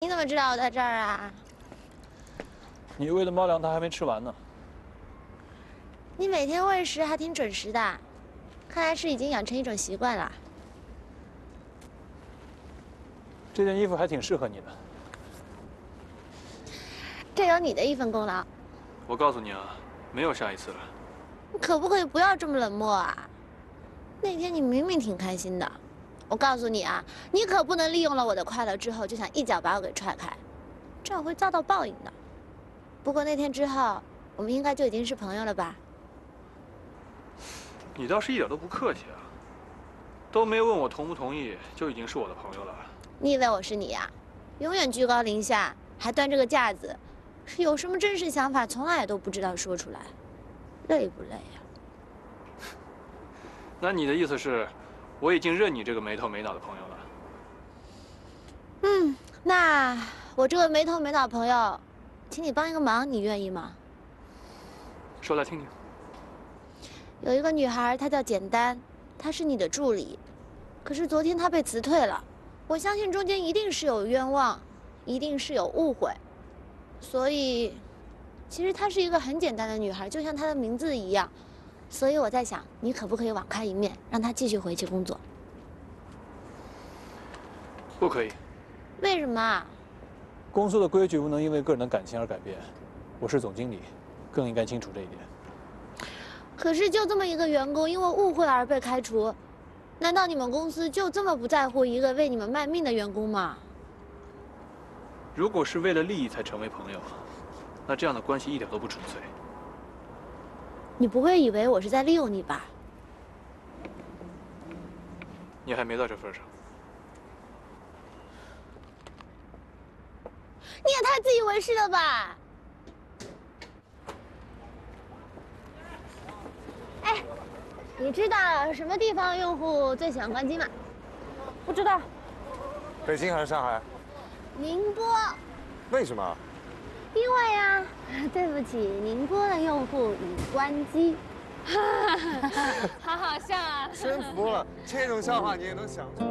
你怎么知道我在这儿啊？你喂的猫粮它还没吃完呢。你每天喂食还挺准时的，看来是已经养成一种习惯了。这件衣服还挺适合你的。这有你的一份功劳。我告诉你啊，没有下一次了。你可不可以不要这么冷漠啊？那天你明明挺开心的，我告诉你啊，你可不能利用了我的快乐之后就想一脚把我给踹开，这样会遭到报应的。不过那天之后，我们应该就已经是朋友了吧？你倒是一点都不客气啊，都没问我同不同意，就已经是我的朋友了。你以为我是你呀？永远居高临下，还端着个架子，是有什么真实想法从来也都不知道说出来，累不累呀？那你的意思是，我已经认你这个没头没脑的朋友了？嗯，那我这个没头没脑朋友，请你帮一个忙，你愿意吗？说来听听。有一个女孩，她叫简单，她是你的助理，可是昨天她被辞退了。我相信中间一定是有冤枉，一定是有误会，所以，其实她是一个很简单的女孩，就像她的名字一样。所以我在想，你可不可以网开一面，让她继续回去工作？不可以。为什么？公司的规矩不能因为个人的感情而改变。我是总经理，更应该清楚这一点。可是就这么一个员工因为误会而被开除，难道你们公司就这么不在乎一个为你们卖命的员工吗？如果是为了利益才成为朋友，那这样的关系一点都不纯粹。你不会以为我是在利用你吧？你还没到这份上。你也太自以为是了吧！哎，你知道什么地方用户最喜欢关机吗？不知道。北京还是上海？宁波。为什么？因为呀，对不起，宁波的用户已关机。好好笑啊！真服了，这种笑话你也能想出来。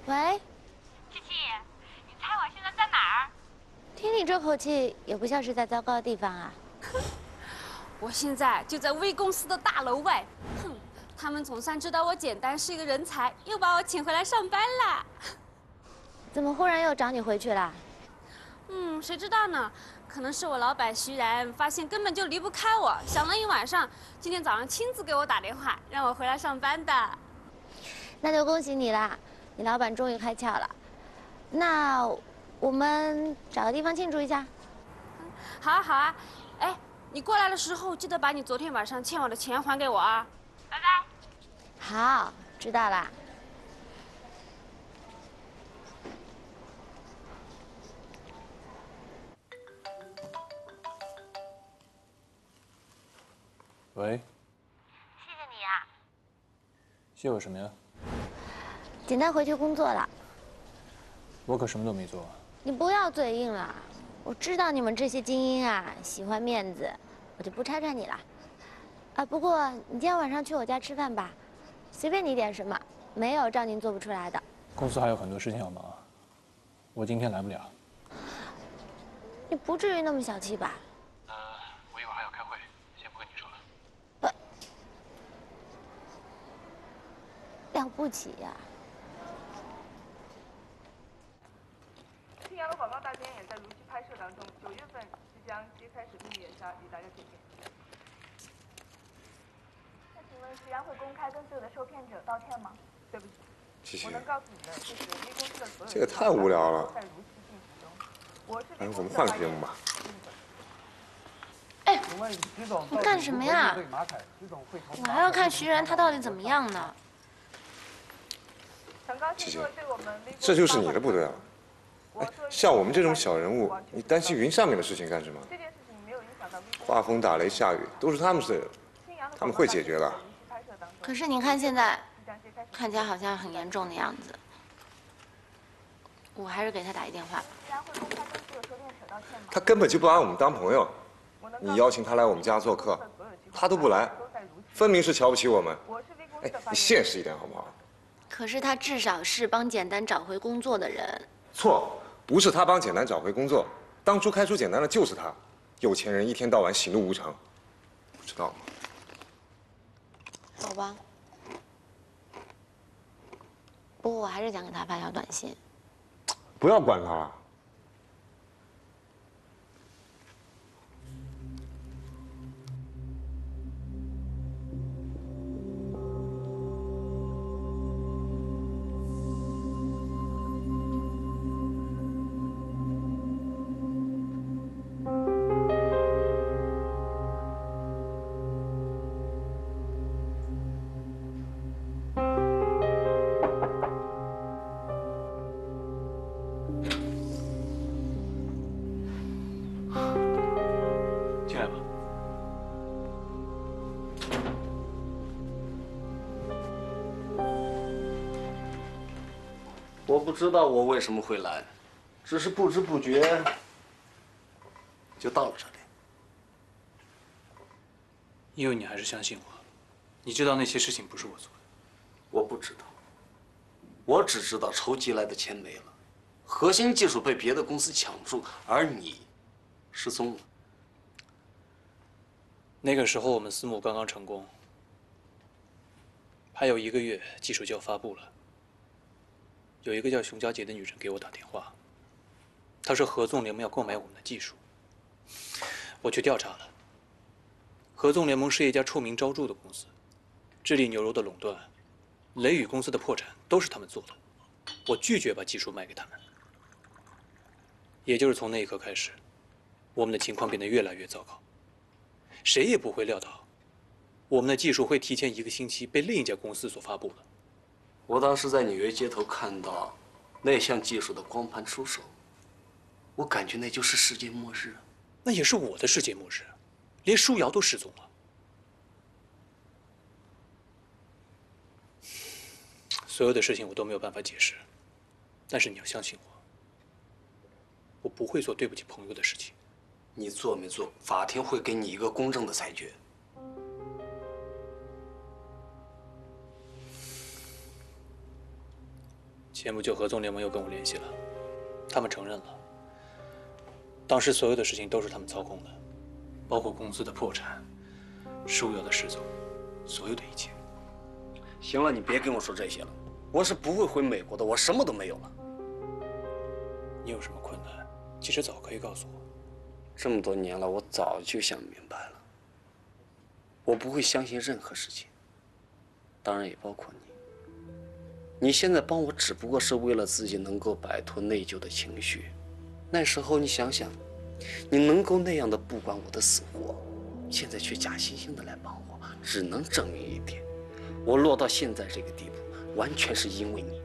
喂，七七，你猜我现在在哪儿？听你这口气，也不像是在糟糕的地方啊。我现在就在 V 公司的大楼外。哼，他们总算知道我简单是一个人才，又把我请回来上班啦。怎么忽然又找你回去了？谁知道呢？可能是我老板徐然发现根本就离不开我，想了一晚上，今天早上亲自给我打电话，让我回来上班的。那就恭喜你啦，你老板终于开窍了。那我们找个地方庆祝一下。好啊，好啊。哎，你过来的时候记得把你昨天晚上欠我的钱还给我啊。拜拜。好，知道啦。喂。谢谢你啊。谢我什么呀？简单回去工作了。我可什么都没做。你不要嘴硬了，我知道你们这些精英啊喜欢面子，我就不拆穿你了。啊，不过你今天晚上去我家吃饭吧，随便你点什么，没有赵宁做不出来的。公司还有很多事情要忙，我今天来不了。你不至于那么小气吧？我一会儿还要开会，先不跟你说了。了不起呀！青阳的广告大电影在如期拍摄当中，9月份即将揭开首映眼纱，与大家见面。那请问徐然会公开跟所有的受骗者道歉吗？对不起，琪琪我，能告诉你的就是 V 公司的所有这个太无聊了在如期进行中。我是咱们换个节目吧。哎，你干什么呀？我还要看徐然他到底怎么样呢。很高兴各位对我们 V 公司这就是你的不对了。哎，像我们这种小人物，你担心云上面的事情干什么？这件事情没有影响到 V 公司。刮风打雷下雨都是他们事，他们会解决的。可是你看现在，将揭开什么看起来好像很严重的样子。我还是给他打一电话吧。既然会公开跟所有收店者道歉吗？他根本就不把我们当朋友。我能你邀请他来我们家做客，他都不来，分明是瞧不起我们。我是 V 公哎司的，发你言人。现实一点好不好？可是他至少是帮简单找回工作的人。错，不是他帮简单找回工作，当初开除简单的就是他。有钱人一天到晚喜怒无常，不知道吗？好吧。不过我还是想给他发条短信。不要管他了。进来吧。我不知道我为什么会来，只是不知不觉就到了这里。因为你还是相信我，你知道那些事情不是我做的。我不知道，我只知道筹集来的钱没了，核心技术被别的公司抢住，而你失踪了。那个时候我们私募刚刚成功，还有1个月技术就要发布了。有一个叫熊佳杰的女人给我打电话，她说合纵联盟要购买我们的技术。我去调查了，合纵联盟是一家臭名昭著的公司，智利牛肉的垄断、雷雨公司的破产都是他们做的。我拒绝把技术卖给他们。也就是从那一刻开始，我们的情况变得越来越糟糕。谁也不会料到，我们的技术会提前1个星期被另一家公司所发布的。我当时在纽约街头看到那项技术的光盘出手，我感觉那就是世界末日。那也是我的世界末日，连舒瑶都失踪了。所有的事情我都没有办法解释，但是你要相信我，我不会做对不起朋友的事情。你做没做，法庭会给你一个公正的裁决。前不久合纵联盟又跟我联系了，他们承认了，当时所有的事情都是他们操控的，包括公司的破产、舒瑶的失踪，所有的一切。行了，你别跟我说这些了，我是不会回美国的，我什么都没有了。你有什么困难，其实早可以告诉我。这么多年了，我早就想明白了，我不会相信任何事情，当然也包括你。你现在帮我只不过是为了自己能够摆脱内疚的情绪。那时候你想想，你能够那样的不管我的死活，现在却假惺惺的来帮我，只能证明一点，我落到现在这个地步，完全是因为你。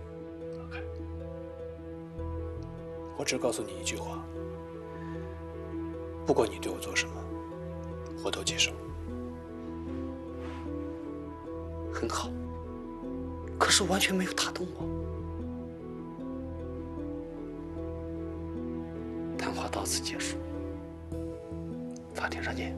OK， 我只告诉你一句话。不管你对我做什么，我都接受。很好，可是完全没有打动我。谈话到此结束，法庭上见。